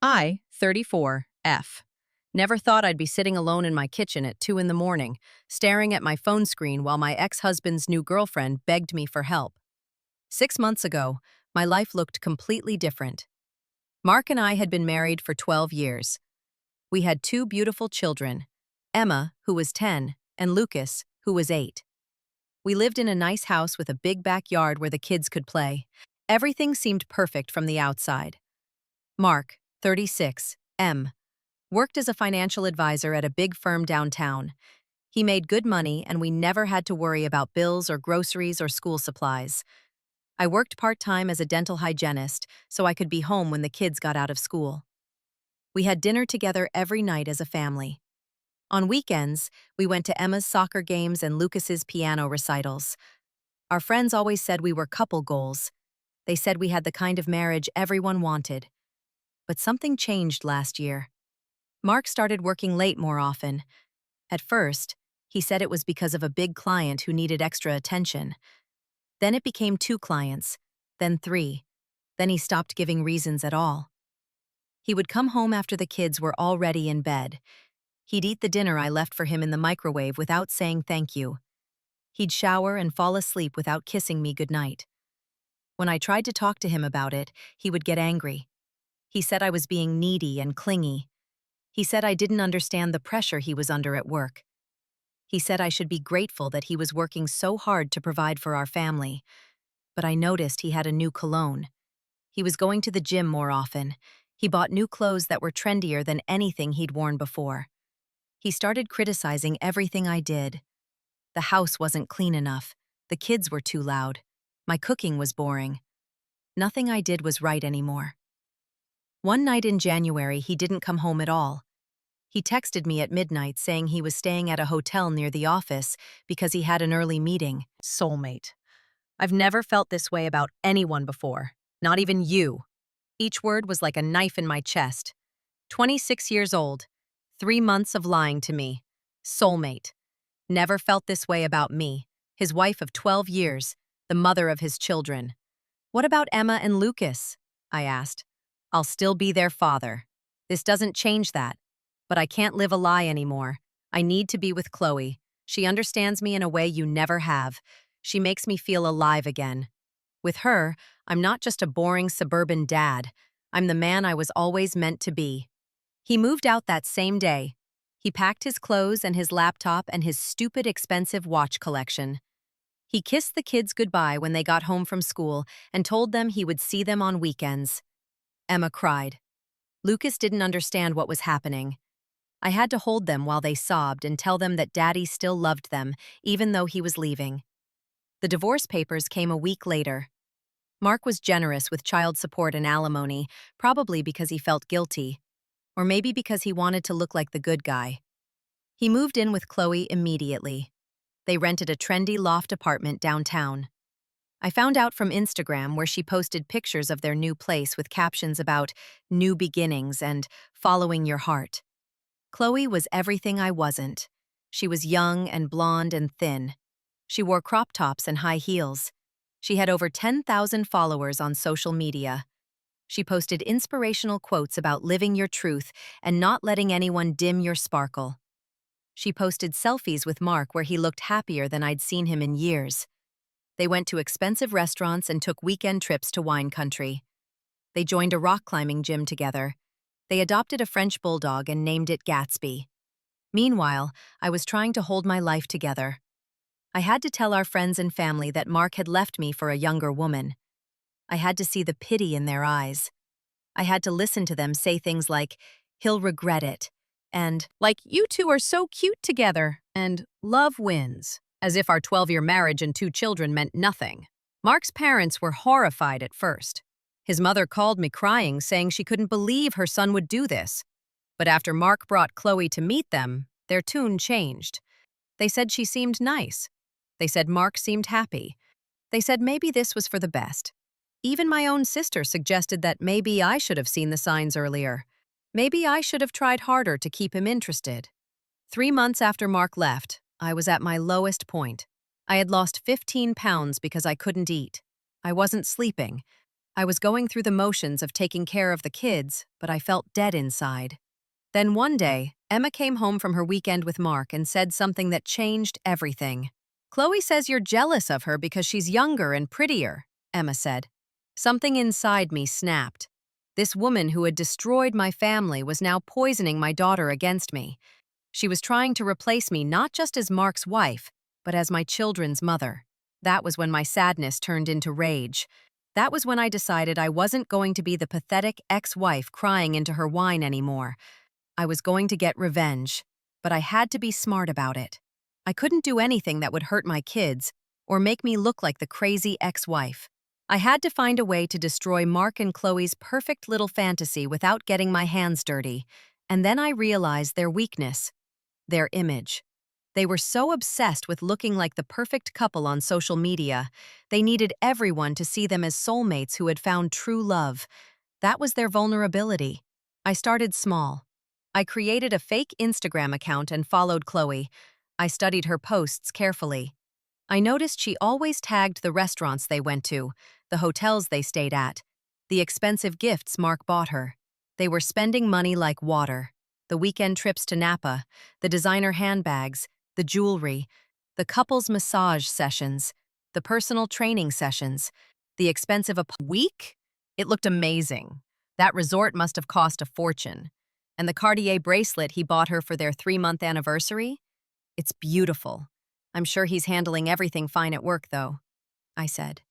I, 34, F. Never thought I'd be sitting alone in my kitchen at 2 in the morning, staring at my phone screen while my ex-husband's new girlfriend begged me for help. 6 months ago, my life looked completely different. Mark and I had been married for 12 years. We had two beautiful children, Emma, who was 10, and Lucas, who was 8. We lived in a nice house with a big backyard where the kids could play. Everything seemed perfect from the outside. Mark, 36, M, worked as a financial advisor at a big firm downtown. He made good money and we never had to worry about bills or groceries or school supplies. I worked part-time as a dental hygienist so I could be home when the kids got out of school. We had dinner together every night as a family. On weekends, we went to Emma's soccer games and Lucas's piano recitals. Our friends always said we were couple goals. They said we had the kind of marriage everyone wanted. But something changed last year. Mark started working late more often. At first, he said it was because of a big client who needed extra attention. Then it became 2 clients, then 3. Then he stopped giving reasons at all. He would come home after the kids were already in bed. He'd eat the dinner I left for him in the microwave without saying thank you. He'd shower and fall asleep without kissing me goodnight. When I tried to talk to him about it, he would get angry. He said I was being needy and clingy. He said I didn't understand the pressure he was under at work. He said I should be grateful that he was working so hard to provide for our family. But I noticed he had a new cologne. He was going to the gym more often. He bought new clothes that were trendier than anything he'd worn before. He started criticizing everything I did. The house wasn't clean enough. The kids were too loud. My cooking was boring. Nothing I did was right anymore. One night in January, he didn't come home at all. He texted me at midnight saying he was staying at a hotel near the office because he had an early meeting. Soulmate. I've never felt this way about anyone before, not even you. Each word was like a knife in my chest. 26 years old, 3 months of lying to me. Soulmate. Never felt this way about me, his wife of 12 years, the mother of his children. What about Emma and Lucas? I asked. I'll still be their father. This doesn't change that. But I can't live a lie anymore. I need to be with Chloe. She understands me in a way you never have. She makes me feel alive again. With her, I'm not just a boring suburban dad. I'm the man I was always meant to be. He moved out that same day. He packed his clothes and his laptop and his stupid expensive watch collection. He kissed the kids goodbye when they got home from school and told them he would see them on weekends. Emma cried. Lucas didn't understand what was happening. I had to hold them while they sobbed and tell them that Daddy still loved them, even though he was leaving. The divorce papers came a week later. Mark was generous with child support and alimony, probably because he felt guilty, or maybe because he wanted to look like the good guy. He moved in with Chloe immediately. They rented a trendy loft apartment downtown. I found out from Instagram where she posted pictures of their new place with captions about new beginnings and following your heart. Chloe was everything I wasn't. She was young and blonde and thin. She wore crop tops and high heels. She had over 10,000 followers on social media. She posted inspirational quotes about living your truth and not letting anyone dim your sparkle. She posted selfies with Mark where he looked happier than I'd seen him in years. They went to expensive restaurants and took weekend trips to wine country. They joined a rock climbing gym together. They adopted a French bulldog and named it Gatsby. Meanwhile, I was trying to hold my life together. I had to tell our friends and family that Mark had left me for a younger woman. I had to see the pity in their eyes. I had to listen to them say things like, "He'll regret it," and, "Like, you two are so cute together," and "Love wins," as if our 12-year marriage and 2 children meant nothing. Mark's parents were horrified at first. His mother called me crying, saying she couldn't believe her son would do this. But after Mark brought Chloe to meet them, their tune changed. They said she seemed nice. They said Mark seemed happy. They said maybe this was for the best. Even my own sister suggested that maybe I should have seen the signs earlier. Maybe I should have tried harder to keep him interested. 3 months after Mark left, I was at my lowest point. I had lost 15 pounds because I couldn't eat. I wasn't sleeping. I was going through the motions of taking care of the kids, but I felt dead inside. Then one day, Emma came home from her weekend with Mark and said something that changed everything. "Chloe says you're jealous of her because she's younger and prettier," Emma said. Something inside me snapped. This woman who had destroyed my family was now poisoning my daughter against me. She was trying to replace me not just as Mark's wife, but as my children's mother. That was when my sadness turned into rage. That was when I decided I wasn't going to be the pathetic ex-wife crying into her wine anymore. I was going to get revenge, but I had to be smart about it. I couldn't do anything that would hurt my kids or make me look like the crazy ex-wife. I had to find a way to destroy Mark and Chloe's perfect little fantasy without getting my hands dirty, and then I realized their weakness, their image. They were so obsessed with looking like the perfect couple on social media. They needed everyone to see them as soulmates who had found true love. That was their vulnerability. I started small. I created a fake Instagram account and followed Chloe. I studied her posts carefully. I noticed she always tagged the restaurants they went to, the hotels they stayed at, the expensive gifts Mark bought her. They were spending money like water. The weekend trips to Napa, the designer handbags, the jewelry, the couple's massage sessions, the personal training sessions, the expensive week? It looked amazing. That resort must have cost a fortune. And the Cartier bracelet he bought her for their 3-month anniversary? It's beautiful. I'm sure he's handling everything fine at work, though, I said.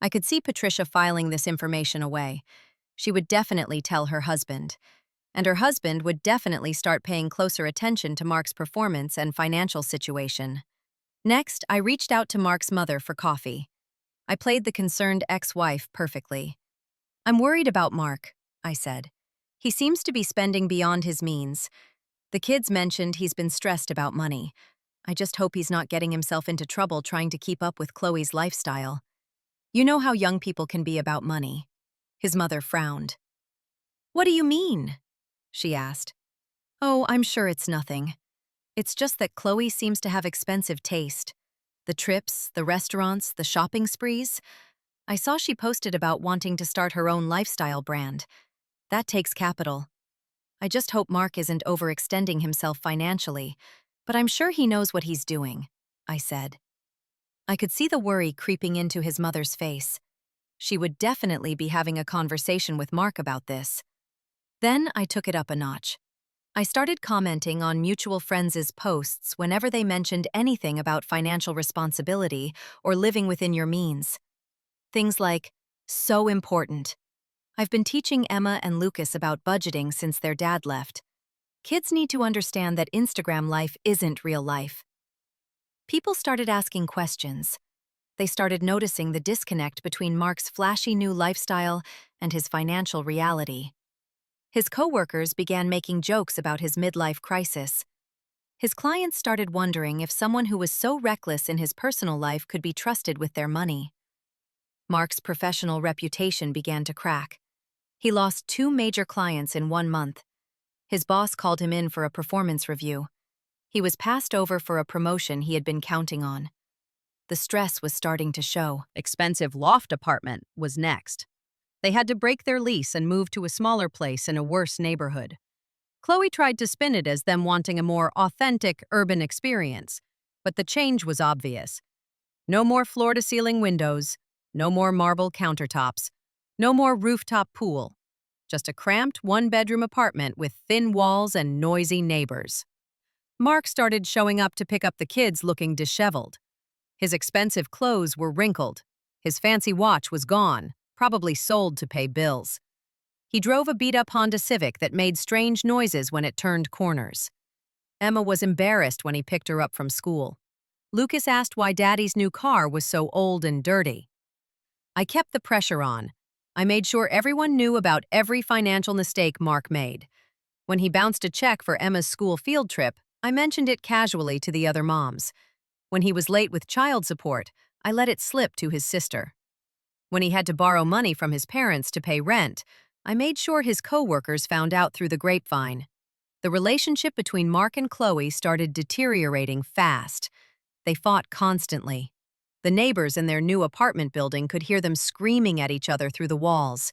I could see Patricia filing this information away. She would definitely tell her husband. And her husband would definitely start paying closer attention to Mark's performance and financial situation. Next, I reached out to Mark's mother for coffee. I played the concerned ex-wife perfectly. "I'm worried about Mark," I said. "He seems to be spending beyond his means. The kids mentioned he's been stressed about money. I just hope he's not getting himself into trouble trying to keep up with Chloe's lifestyle. You know how young people can be about money." His mother frowned. "What do you mean?" she asked. "Oh, I'm sure it's nothing. It's just that Chloe seems to have expensive taste. The trips, the restaurants, the shopping sprees. I saw she posted about wanting to start her own lifestyle brand. That takes capital. I just hope Mark isn't overextending himself financially, but I'm sure he knows what he's doing," I said. I could see the worry creeping into his mother's face. She would definitely be having a conversation with Mark about this. Then I took it up a notch. I started commenting on mutual friends' posts whenever they mentioned anything about financial responsibility or living within your means. Things like, "So important. I've been teaching Emma and Lucas about budgeting since their dad left. Kids need to understand that Instagram life isn't real life." People started asking questions. They started noticing the disconnect between Mark's flashy new lifestyle and his financial reality. His coworkers began making jokes about his midlife crisis. His clients started wondering if someone who was so reckless in his personal life could be trusted with their money. Mark's professional reputation began to crack. He lost 2 major clients in 1 month. His boss called him in for a performance review. He was passed over for a promotion he had been counting on. The stress was starting to show. Expensive loft apartment was next. They had to break their lease and move to a smaller place in a worse neighborhood. Chloe tried to spin it as them wanting a more authentic urban experience, but the change was obvious. No more floor-to-ceiling windows, no more marble countertops, no more rooftop pool. Just a cramped 1-bedroom apartment with thin walls and noisy neighbors. Mark started showing up to pick up the kids looking disheveled. His expensive clothes were wrinkled. His fancy watch was gone, probably sold to pay bills. He drove a beat-up Honda Civic that made strange noises when it turned corners. Emma was embarrassed when he picked her up from school. Lucas asked why Daddy's new car was so old and dirty. I kept the pressure on. I made sure everyone knew about every financial mistake Mark made. When he bounced a check for Emma's school field trip, I mentioned it casually to the other moms. When he was late with child support, I let it slip to his sister. When he had to borrow money from his parents to pay rent, I made sure his coworkers found out through the grapevine. The relationship between Mark and Chloe started deteriorating fast. They fought constantly. The neighbors in their new apartment building could hear them screaming at each other through the walls.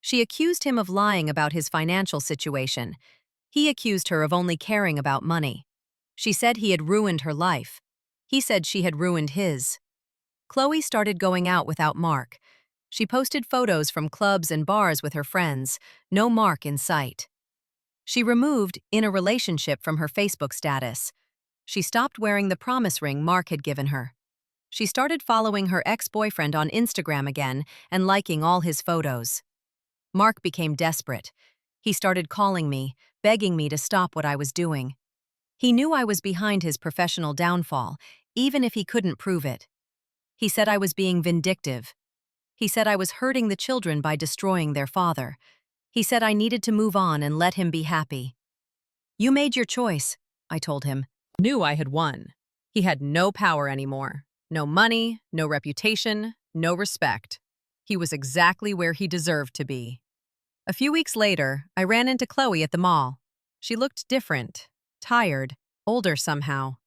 She accused him of lying about his financial situation. He accused her of only caring about money. She said he had ruined her life. He said she had ruined his. Chloe started going out without Mark. She posted photos from clubs and bars with her friends, no Mark in sight. She removed "in a relationship" from her Facebook status. She stopped wearing the promise ring Mark had given her. She started following her ex-boyfriend on Instagram again and liking all his photos. Mark became desperate. He started calling me, begging me to stop what I was doing. He knew I was behind his professional downfall, even if he couldn't prove it. He said I was being vindictive. He said I was hurting the children by destroying their father. He said I needed to move on and let him be happy. "You made your choice," I told him. Knew I had won. He had no power anymore. No money, no reputation, no respect. He was exactly where he deserved to be. A few weeks later, I ran into Chloe at the mall. She looked different, tired, older somehow.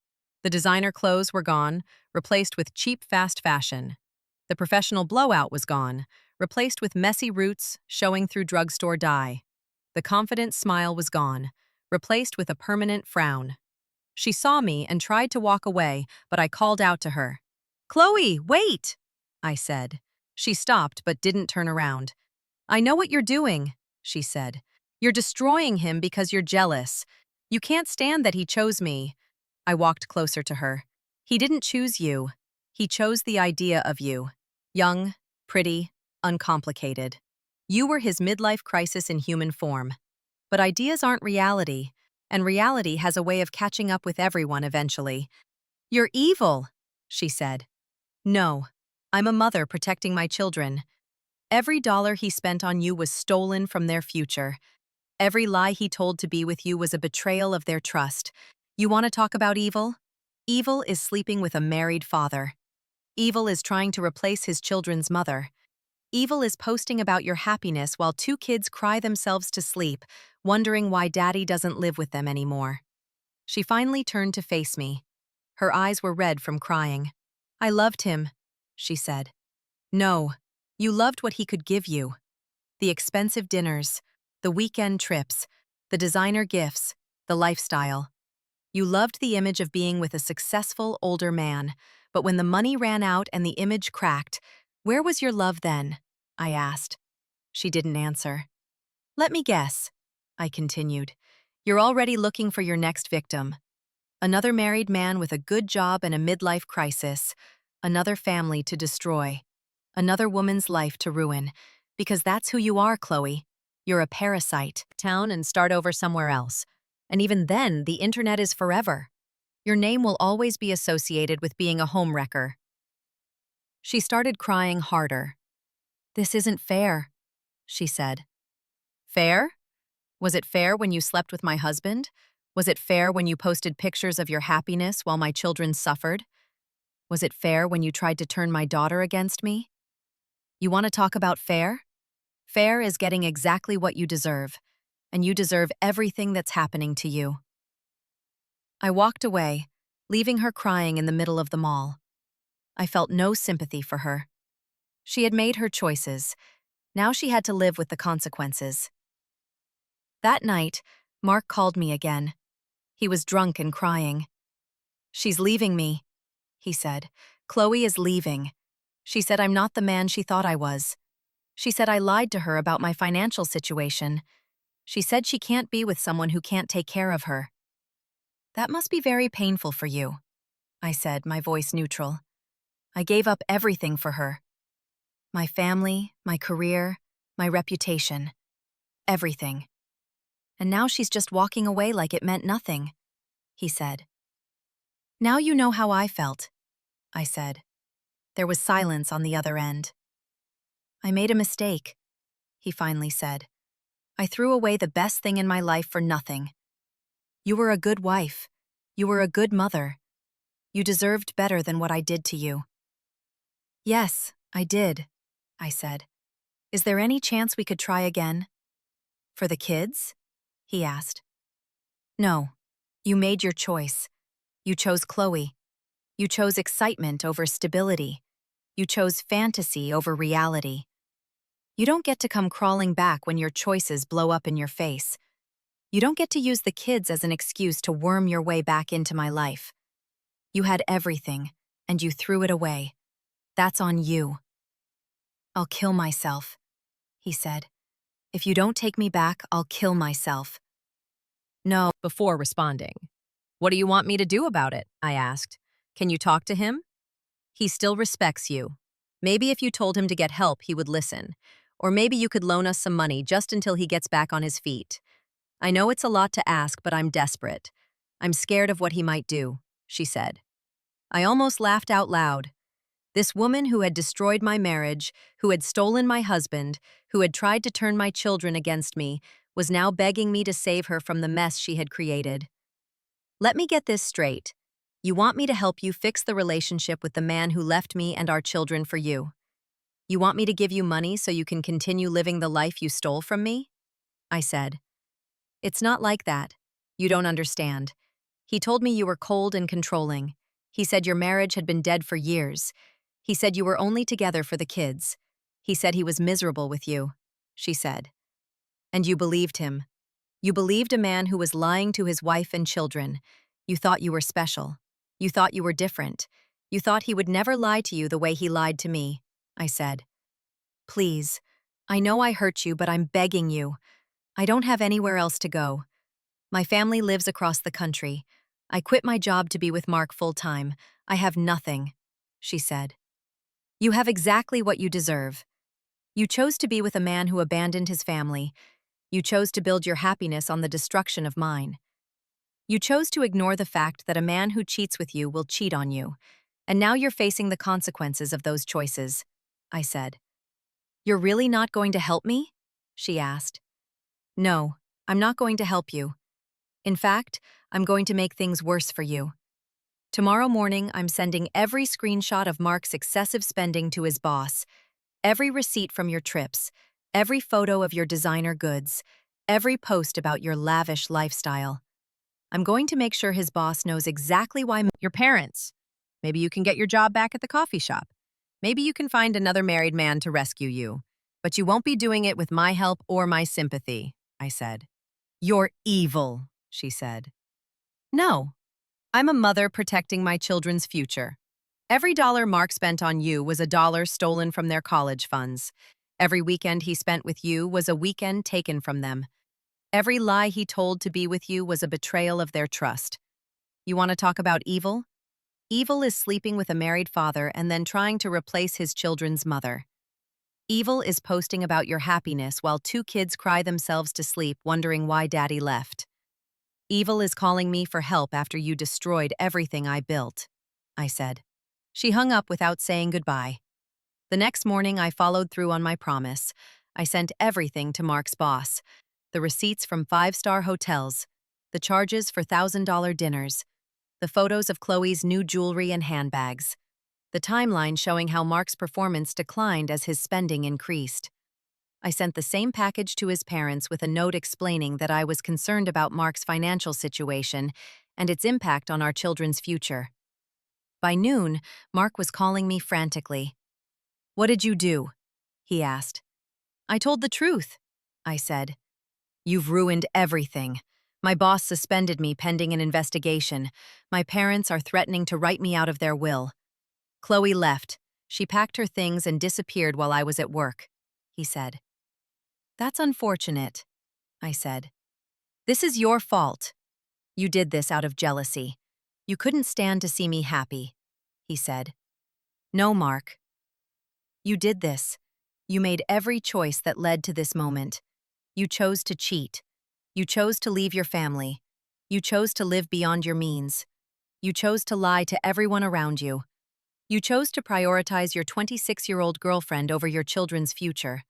The designer clothes were gone, replaced with cheap fast fashion. The professional blowout was gone, replaced with messy roots showing through drugstore dye. The confident smile was gone, replaced with a permanent frown. She saw me and tried to walk away, but I called out to her. "Chloe, wait!" I said. She stopped but didn't turn around. "I know what you're doing," she said. "You're destroying him because you're jealous. You can't stand that he chose me." I walked closer to her. "He didn't choose you. He chose the idea of you. Young, pretty, uncomplicated. You were his midlife crisis in human form. But ideas aren't reality, and reality has a way of catching up with everyone eventually." "You're evil," she said. "No, I'm a mother protecting my children. Every dollar he spent on you was stolen from their future. Every lie he told to be with you was a betrayal of their trust. You want to talk about evil? Evil is sleeping with a married father. Evil is trying to replace his children's mother. Evil is posting about your happiness while two kids cry themselves to sleep, wondering why daddy doesn't live with them anymore." She finally turned to face me. Her eyes were red from crying. "I loved him," she said. "No, you loved what he could give you. The expensive dinners, the weekend trips, the designer gifts, the lifestyle. You loved the image of being with a successful older man, but when the money ran out and the image cracked, where was your love then?" I asked. She didn't answer. "Let me guess," I continued. "You're already looking for your next victim. Another married man with a good job and a midlife crisis. Another family to destroy. Another woman's life to ruin. Because that's who you are, Chloe. You're a parasite. Town and start over somewhere else. And even then, the internet is forever. Your name will always be associated with being a homewrecker." She started crying harder. "This isn't fair," she said. "Fair? Was it fair when you slept with my husband? Was it fair when you posted pictures of your happiness while my children suffered? Was it fair when you tried to turn my daughter against me? You want to talk about fair? Fair is getting exactly what you deserve, and you deserve everything that's happening to you." I walked away, leaving her crying in the middle of the mall. I felt no sympathy for her. She had made her choices. Now she had to live with the consequences. That night, Mark called me again. He was drunk and crying. "She's leaving me," he said. "Chloe is leaving. She said I'm not the man she thought I was. She said I lied to her about my financial situation. She said she can't be with someone who can't take care of her." "That must be very painful for you," I said, my voice neutral. "I gave up everything for her. My family, my career, my reputation. Everything. And now she's just walking away like it meant nothing," he said. "Now you know how I felt," I said. There was silence on the other end. "I made a mistake," he finally said. "I threw away the best thing in my life for nothing. You were a good wife. You were a good mother. You deserved better than what I did to you." "Yes, I did," I said. "Is there any chance we could try again?" "For the kids?" he asked. "No. You made your choice. You chose Chloe. You chose excitement over stability. You chose fantasy over reality. You don't get to come crawling back when your choices blow up in your face. You don't get to use the kids as an excuse to worm your way back into my life. You had everything, and you threw it away. That's on you. I'll kill myself, he said. If you don't take me back, I'll kill myself. No. Before responding. What do you want me to do about it? I asked. Can you talk to him? He still respects you. Maybe if you told him to get help, he would listen. Or maybe you could loan us some money just until he gets back on his feet. I know it's a lot to ask, but I'm desperate. I'm scared of what he might do, she said. I almost laughed out loud. This woman who had destroyed my marriage, who had stolen my husband, who had tried to turn my children against me, was now begging me to save her from the mess she had created. Let me get this straight. You want me to help you fix the relationship with the man who left me and our children for you. You want me to give you money so you can continue living the life you stole from me? I said. It's not like that. You don't understand. He told me you were cold and controlling. He said your marriage had been dead for years. He said you were only together for the kids. He said he was miserable with you, she said. And you believed him. You believed a man who was lying to his wife and children. You thought you were special. You thought you were different. You thought he would never lie to you the way he lied to me, I said. Please, I know I hurt you, but I'm begging you. I don't have anywhere else to go. My family lives across the country. I quit my job to be with Mark full-time. I have nothing, she said. You have exactly what you deserve. You chose to be with a man who abandoned his family. You chose to build your happiness on the destruction of mine. You chose to ignore the fact that a man who cheats with you will cheat on you, and now you're facing the consequences of those choices, I said. You're really not going to help me? She asked. No, I'm not going to help you. In fact, I'm going to make things worse for you. Tomorrow morning, I'm sending every screenshot of Mark's excessive spending to his boss, every receipt from your trips, every photo of your designer goods, every post about your lavish lifestyle. I'm going to make sure his boss knows exactly why. Your parents. Maybe you can get your job back at the coffee shop. Maybe you can find another married man to rescue you. But you won't be doing it with my help or my sympathy, I said. You're evil, she said. No, I'm a mother protecting my children's future. Every dollar Mark spent on you was a dollar stolen from their college funds. Every weekend he spent with you was a weekend taken from them. Every lie he told to be with you was a betrayal of their trust. You want to talk about evil? Evil is sleeping with a married father and then trying to replace his children's mother. Evil is posting about your happiness while two kids cry themselves to sleep wondering why daddy left. Evil is calling me for help after you destroyed everything I built, I said. She hung up without saying goodbye. The next morning, I followed through on my promise. I sent everything to Mark's boss. The receipts from five-star hotels, the charges for $1,000 dinners, the photos of Chloe's new jewelry and handbags, the timeline showing how Mark's performance declined as his spending increased. I sent the same package to his parents with a note explaining that I was concerned about Mark's financial situation and its impact on our children's future. By noon, Mark was calling me frantically. What did you do? He asked. I told the truth, I said. You've ruined everything. My boss suspended me pending an investigation. My parents are threatening to write me out of their will. Chloe left. She packed her things and disappeared while I was at work, he said. That's unfortunate, I said. This is your fault. You did this out of jealousy. You couldn't stand to see me happy, he said. No, Mark. You did this. You made every choice that led to this moment. You chose to cheat. You chose to leave your family. You chose to live beyond your means. You chose to lie to everyone around you. You chose to prioritize your 26-year-old girlfriend over your children's future.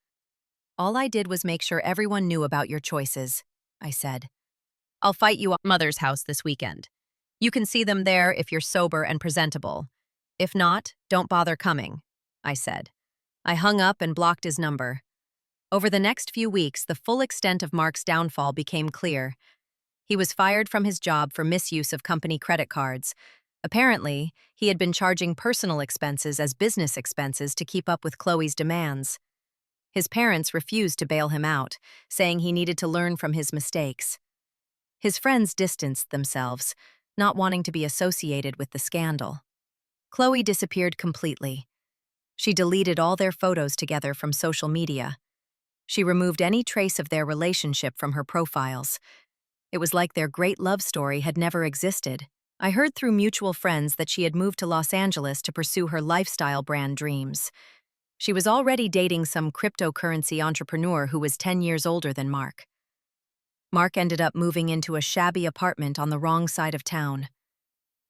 All I did was make sure everyone knew about your choices, I said. I'll fight you at Mother's house this weekend. You can see them there if you're sober and presentable. If not, don't bother coming, I said. I hung up and blocked his number. Over the next few weeks, the full extent of Mark's downfall became clear. He was fired from his job for misuse of company credit cards. Apparently, he had been charging personal expenses as business expenses to keep up with Chloe's demands. His parents refused to bail him out, saying he needed to learn from his mistakes. His friends distanced themselves, not wanting to be associated with the scandal. Chloe disappeared completely. She deleted all their photos together from social media. She removed any trace of their relationship from her profiles. It was like their great love story had never existed. I heard through mutual friends that she had moved to Los Angeles to pursue her lifestyle brand dreams. She was already dating some cryptocurrency entrepreneur who was 10 years older than Mark. Mark ended up moving into a shabby apartment on the wrong side of town.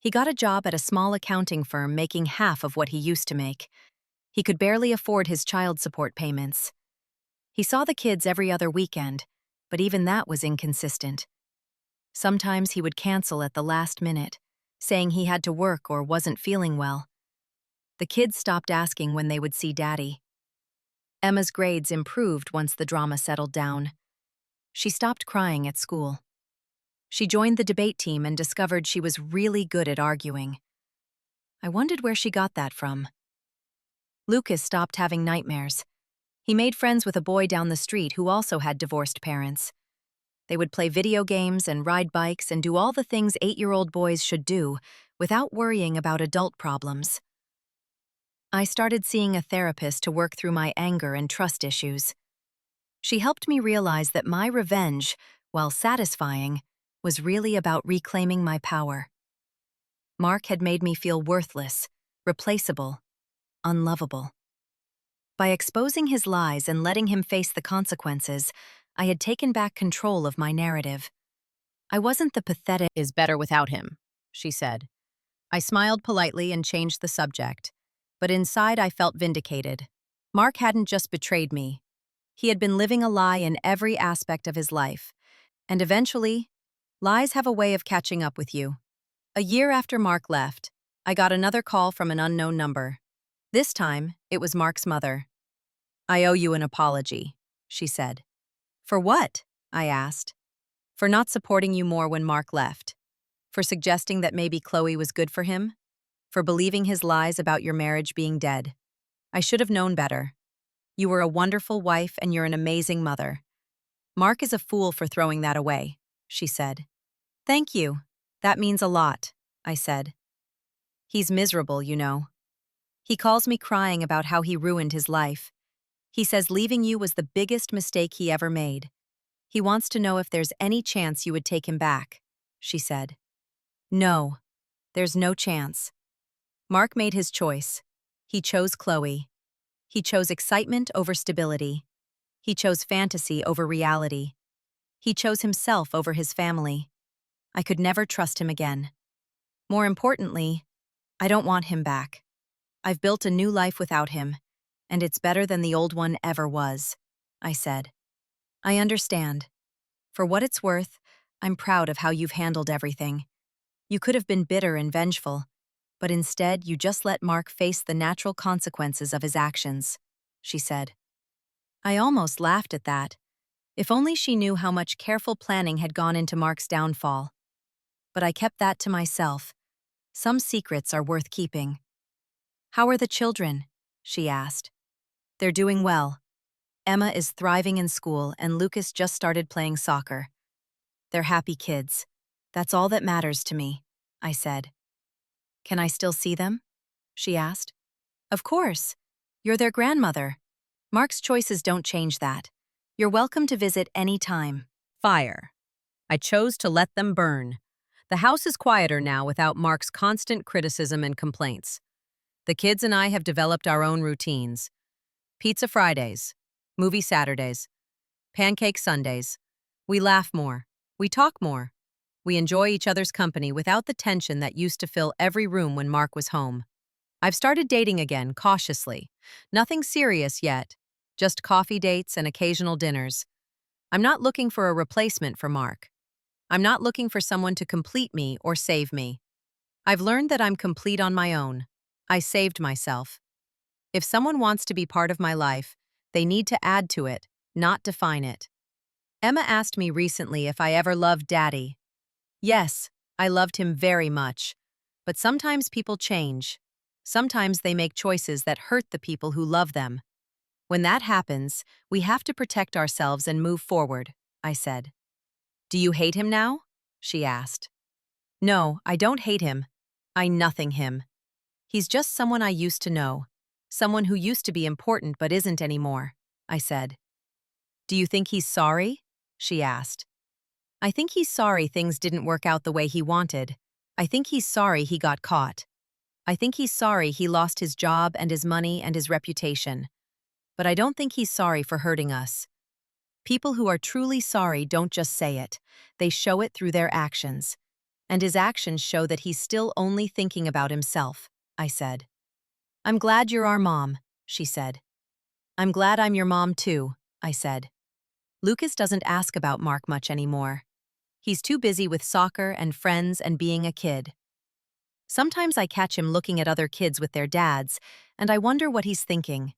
He got a job at a small accounting firm making half of what he used to make. He could barely afford his child support payments. He saw the kids every other weekend, but even that was inconsistent. Sometimes he would cancel at the last minute, saying he had to work or wasn't feeling well. The kids stopped asking when they would see Daddy. Emma's grades improved once the drama settled down. She stopped crying at school. She joined the debate team and discovered she was really good at arguing. I wondered where she got that from. Lucas stopped having nightmares. He made friends with a boy down the street who also had divorced parents. They would play video games and ride bikes and do all the things 8-year-old boys should do without worrying about adult problems. I started seeing a therapist to work through my anger and trust issues. She helped me realize that my revenge, while satisfying, was really about reclaiming my power. Mark had made me feel worthless, replaceable, unlovable. By exposing his lies and letting him face the consequences, I had taken back control of my narrative. I wasn't the pathetic Is better without him, she said. I smiled politely and changed the subject, but inside I felt vindicated. Mark hadn't just betrayed me. He had been living a lie in every aspect of his life, and eventually, lies have a way of catching up with you. A year after Mark left, I got another call from an unknown number. This time, it was Mark's mother. "I owe you an apology," she said. "For what?" I asked. "For not supporting you more when Mark left. For suggesting that maybe Chloe was good for him. For believing his lies about your marriage being dead. I should have known better. You were a wonderful wife and you're an amazing mother. Mark is a fool for throwing that away," she said. "Thank you. That means a lot," I said. "He's miserable, you know. He calls me crying about how he ruined his life. He says leaving you was the biggest mistake he ever made. He wants to know if there's any chance you would take him back," she said. "No, there's no chance. Mark made his choice. He chose Chloe. He chose excitement over stability. He chose fantasy over reality. He chose himself over his family. I could never trust him again. More importantly, I don't want him back. I've built a new life without him, and it's better than the old one ever was," I said. "I understand. For what it's worth, I'm proud of how you've handled everything. You could have been bitter and vengeful, but instead you just let Mark face the natural consequences of his actions," she said. I almost laughed at that. If only she knew how much careful planning had gone into Mark's downfall. But I kept that to myself. Some secrets are worth keeping. "How are the children?" she asked. "They're doing well. Emma is thriving in school and Lucas just started playing soccer. They're happy kids. That's all that matters to me," I said. "Can I still see them?" she asked. "Of course. You're their grandmother. Mark's choices don't change that. You're welcome to visit any time." Fire. I chose to let them burn. The house is quieter now without Mark's constant criticism and complaints. The kids and I have developed our own routines. Pizza Fridays, movie Saturdays, pancake Sundays. We laugh more. We talk more. We enjoy each other's company without the tension that used to fill every room when Mark was home. I've started dating again, cautiously. Nothing serious yet, just coffee dates and occasional dinners. I'm not looking for a replacement for Mark. I'm not looking for someone to complete me or save me. I've learned that I'm complete on my own. I saved myself. If someone wants to be part of my life, they need to add to it, not define it. Emma asked me recently if I ever loved Daddy. Yes, I loved him very much. But sometimes people change. Sometimes they make choices that hurt the people who love them. When that happens, we have to protect ourselves and move forward, I said. Do you hate him now? She asked. No, I don't hate him. I nothing him. He's just someone I used to know. Someone who used to be important but isn't anymore, I said. Do you think he's sorry? She asked. I think he's sorry things didn't work out the way he wanted. I think he's sorry he got caught. I think he's sorry he lost his job and his money and his reputation. But I don't think he's sorry for hurting us. People who are truly sorry don't just say it. They show it through their actions. And his actions show that he's still only thinking about himself, I said. I'm glad you're our mom, she said. I'm glad I'm your mom too, I said. Lucas doesn't ask about Mark much anymore. He's too busy with soccer and friends and being a kid. Sometimes I catch him looking at other kids with their dads, and I wonder what he's thinking.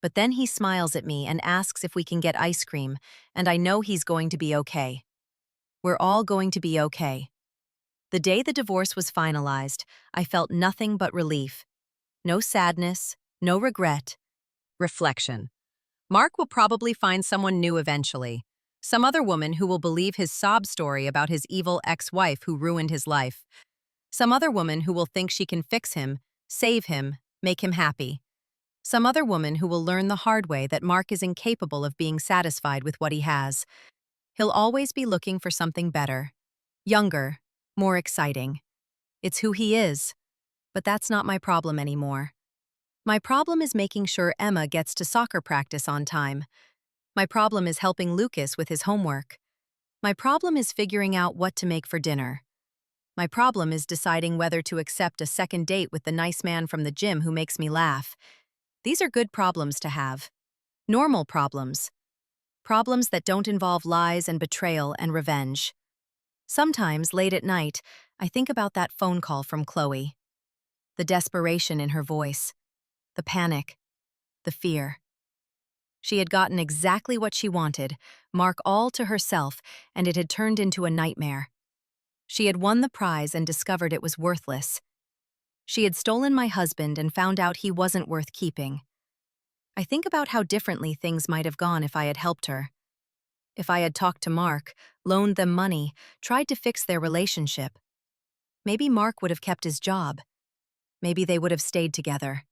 But then he smiles at me and asks if we can get ice cream, and I know he's going to be okay. We're all going to be okay. The day the divorce was finalized, I felt nothing but relief. No sadness, no regret. Reflection. Mark will probably find someone new eventually. Some other woman who will believe his sob story about his evil ex-wife who ruined his life. Some other woman who will think she can fix him, save him, make him happy. Some other woman who will learn the hard way that Mark is incapable of being satisfied with what he has. He'll always be looking for something better. Younger, more exciting. It's who he is. But that's not my problem anymore. My problem is making sure Emma gets to soccer practice on time. My problem is helping Lucas with his homework. My problem is figuring out what to make for dinner. My problem is deciding whether to accept a second date with the nice man from the gym who makes me laugh. These are good problems to have. Normal problems. Problems that don't involve lies and betrayal and revenge. Sometimes, late at night, I think about that phone call from Chloe. The desperation in her voice. The panic. The fear. She had gotten exactly what she wanted, Mark all to herself, and it had turned into a nightmare. She had won the prize and discovered it was worthless. She had stolen my husband and found out he wasn't worth keeping. I think about how differently things might have gone if I had helped her. If I had talked to Mark, loaned them money, tried to fix their relationship. Maybe Mark would have kept his job. Maybe they would have stayed together.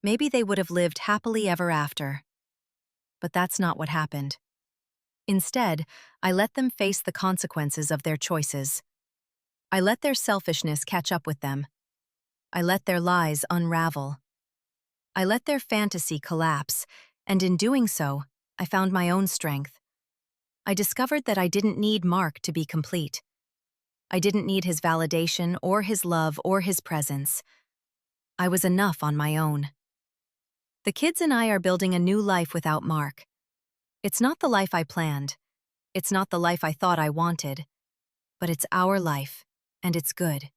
Maybe they would have lived happily ever after. But that's not what happened. Instead, I let them face the consequences of their choices. I let their selfishness catch up with them. I let their lies unravel. I let their fantasy collapse, and in doing so, I found my own strength. I discovered that I didn't need Mark to be complete. I didn't need his validation or his love or his presence. I was enough on my own. The kids and I are building a new life without Mark. It's not the life I planned. It's not the life I thought I wanted. But it's our life, and it's good.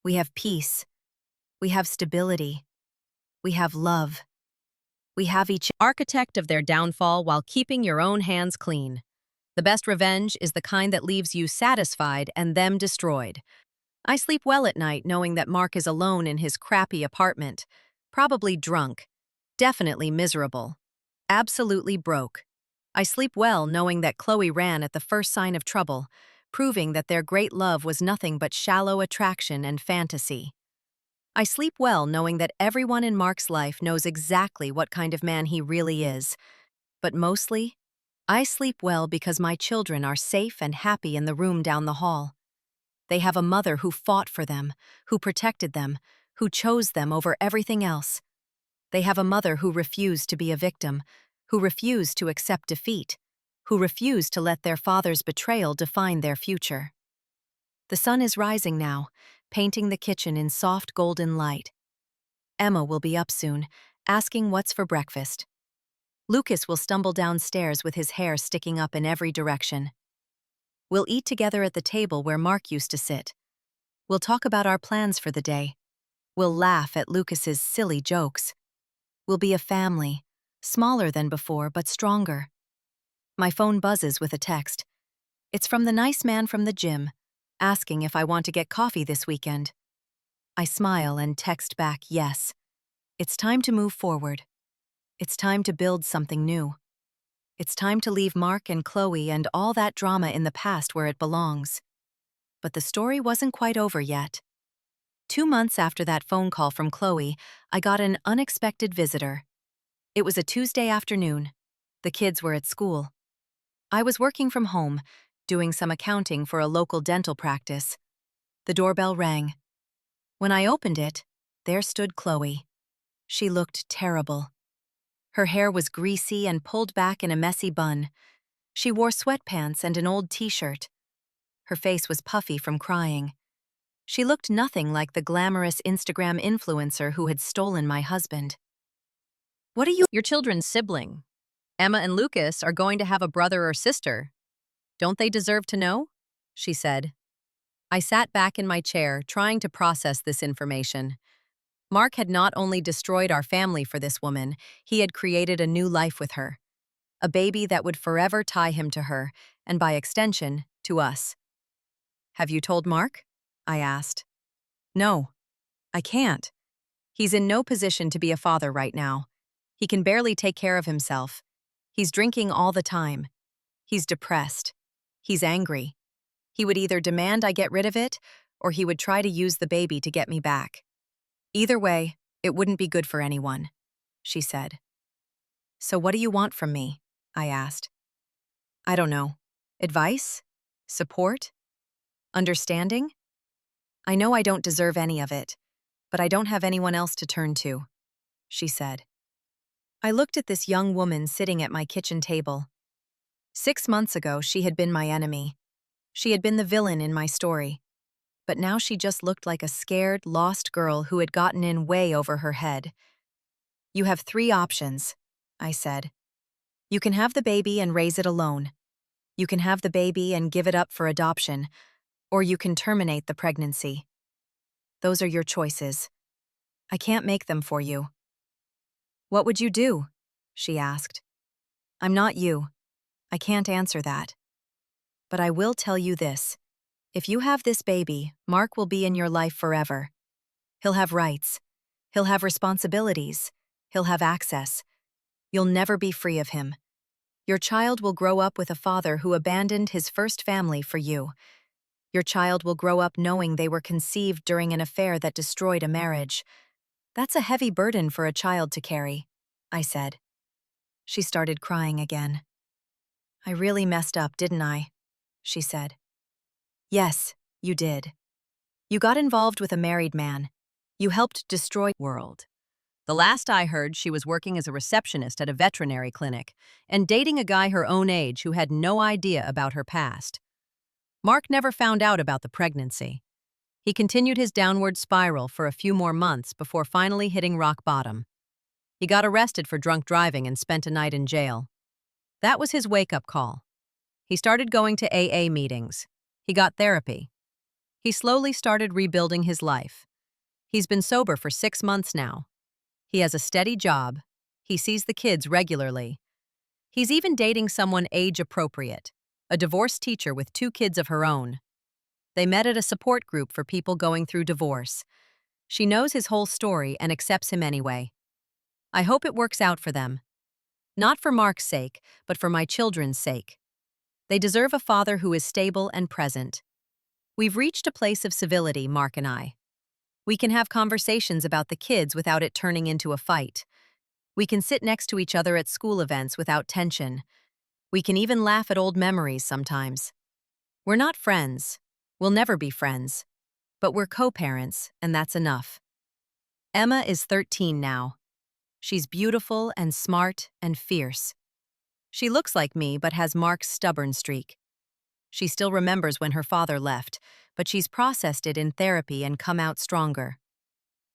We have peace. We have stability. We have love. We have each architect of their downfall while keeping your own hands clean. The best revenge is the kind that leaves you satisfied and them destroyed. I sleep well at night knowing that Mark is alone in his crappy apartment, probably drunk, definitely miserable, absolutely broke. I sleep well knowing that Chloe ran at the first sign of trouble, proving that their great love was nothing but shallow attraction and fantasy. I sleep well knowing that everyone in Mark's life knows exactly what kind of man he really is. But mostly, I sleep well because my children are safe and happy in the room down the hall. They have a mother who fought for them, who protected them, who chose them over everything else. They have a mother who refused to be a victim, who refused to accept defeat, who refused to let their father's betrayal define their future. The sun is rising now, painting the kitchen in soft golden light. Emma will be up soon, asking what's for breakfast. Lucas will stumble downstairs with his hair sticking up in every direction. We'll eat together at the table where Mark used to sit. We'll talk about our plans for the day. We'll laugh at Lucas's silly jokes. We'll be a family, smaller than before but stronger. My phone buzzes with a text. It's from the nice man from the gym, asking if I want to get coffee this weekend. I smile and text back, yes. It's time to move forward. It's time to build something new. It's time to leave Mark and Chloe and all that drama in the past where it belongs. But the story wasn't quite over yet. 2 months after that phone call from Chloe, I got an unexpected visitor. It was a Tuesday afternoon. The kids were at school. I was working from home, doing some accounting for a local dental practice. The doorbell rang. When I opened it, there stood Chloe. She looked terrible. Her hair was greasy and pulled back in a messy bun. She wore sweatpants and an old t-shirt. Her face was puffy from crying. She looked nothing like the glamorous Instagram influencer who had stolen my husband. "What are you—" Your children's sibling. Emma and Lucas are going to have a brother or sister. Don't they deserve to know? She said. I sat back in my chair, trying to process this information. Mark had not only destroyed our family for this woman, he had created a new life with her. A baby that would forever tie him to her, and by extension, to us. Have you told Mark? I asked. No, I can't. He's in no position to be a father right now. He can barely take care of himself. He's drinking all the time. He's depressed. He's angry. He would either demand I get rid of it, or he would try to use the baby to get me back. Either way, it wouldn't be good for anyone, she said. So what do you want from me? I asked. I don't know. Advice? Support? Understanding? I know I don't deserve any of it, but I don't have anyone else to turn to, she said. I looked at this young woman sitting at my kitchen table. 6 months ago, she had been my enemy. She had been the villain in my story. But now she just looked like a scared, lost girl who had gotten in way over her head. You have 3 options, I said. You can have the baby and raise it alone. You can have the baby and give it up for adoption, or you can terminate the pregnancy. Those are your choices. I can't make them for you. What would you do? She asked. I'm not you. I can't answer that. But I will tell you this. If you have this baby, Mark will be in your life forever. He'll have rights. He'll have responsibilities. He'll have access. You'll never be free of him. Your child will grow up with a father who abandoned his first family for you. Your child will grow up knowing they were conceived during an affair that destroyed a marriage. That's a heavy burden for a child to carry, I said. She started crying again. I really messed up, didn't I? She said. Yes, you did. You got involved with a married man. You helped destroy world. The last I heard, she was working as a receptionist at a veterinary clinic and dating a guy her own age who had no idea about her past. Mark never found out about the pregnancy. He continued his downward spiral for a few more months before finally hitting rock bottom. He got arrested for drunk driving and spent a night in jail. That was his wake-up call. He started going to AA meetings. He got therapy. He slowly started rebuilding his life. He's been sober for 6 months now. He has a steady job. He sees the kids regularly. He's even dating someone age-appropriate, a divorced teacher with 2 kids of her own. They met at a support group for people going through divorce. She knows his whole story and accepts him anyway. I hope it works out for them. Not for Mark's sake, but for my children's sake. They deserve a father who is stable and present. We've reached a place of civility, Mark and I. We can have conversations about the kids without it turning into a fight. We can sit next to each other at school events without tension. We can even laugh at old memories sometimes. We're not friends. We'll never be friends. But we're co-parents, and that's enough. Emma is 13 now. She's beautiful and smart and fierce. She looks like me but has Mark's stubborn streak. She still remembers when her father left, but she's processed it in therapy and come out stronger.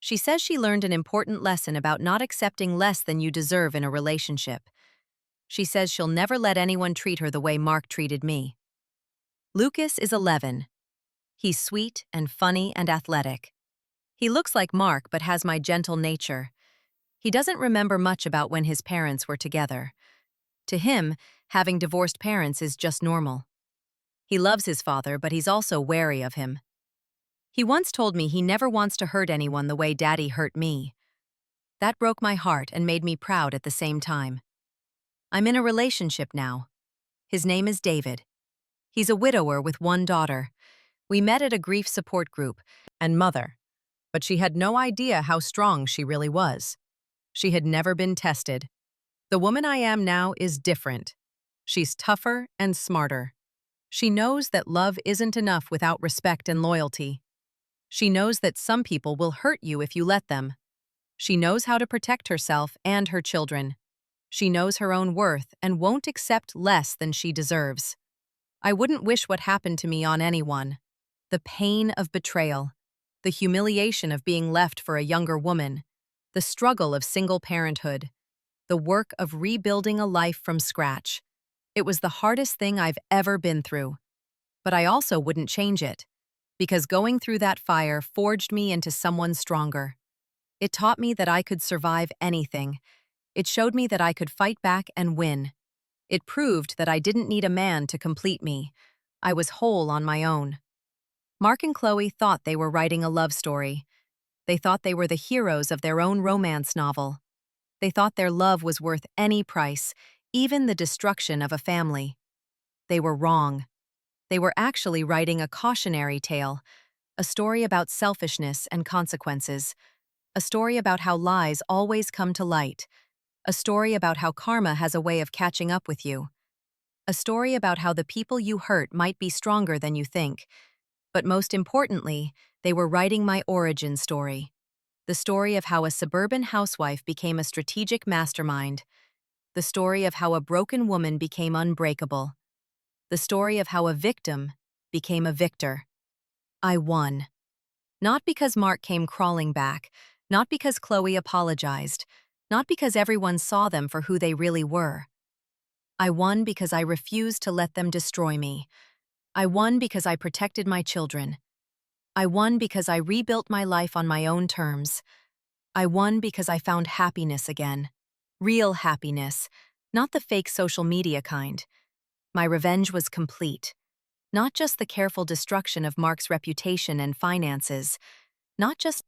She says she learned an important lesson about not accepting less than you deserve in a relationship. She says she'll never let anyone treat her the way Mark treated me. Lucas is 11. He's sweet and funny and athletic. He looks like Mark but has my gentle nature. He doesn't remember much about when his parents were together. To him, having divorced parents is just normal. He loves his father, but he's also wary of him. He once told me he never wants to hurt anyone the way Daddy hurt me. That broke my heart and made me proud at the same time. I'm in a relationship now. His name is David. He's a widower with one daughter. We met at a grief support group and mother, but she had no idea how strong she really was. She had never been tested. The woman I am now is different. She's tougher and smarter. She knows that love isn't enough without respect and loyalty. She knows that some people will hurt you if you let them. She knows how to protect herself and her children. She knows her own worth and won't accept less than she deserves. I wouldn't wish what happened to me on anyone. The pain of betrayal, the humiliation of being left for a younger woman, the struggle of single parenthood, the work of rebuilding a life from scratch. It was the hardest thing I've ever been through. But I also wouldn't change it, because going through that fire forged me into someone stronger. It taught me that I could survive anything. It showed me that I could fight back and win. It proved that I didn't need a man to complete me. I was whole on my own. Mark and Chloe thought they were writing a love story. They thought they were the heroes of their own romance novel. They thought their love was worth any price, even the destruction of a family. They were wrong. They were actually writing a cautionary tale, a story about selfishness and consequences, a story about how lies always come to light, a story about how karma has a way of catching up with you, a story about how the people you hurt might be stronger than you think. But most importantly, they were writing my origin story, the story of how a suburban housewife became a strategic mastermind, the story of how a broken woman became unbreakable, the story of how a victim became a victor. I won. Not because Mark came crawling back, not because Chloe apologized, not because everyone saw them for who they really were. I won because I refused to let them destroy me. I won because I protected my children. I won because I rebuilt my life on my own terms. I won because I found happiness again. Real happiness, not the fake social media kind. My revenge was complete. Not just the careful destruction of Mark's reputation and finances, not just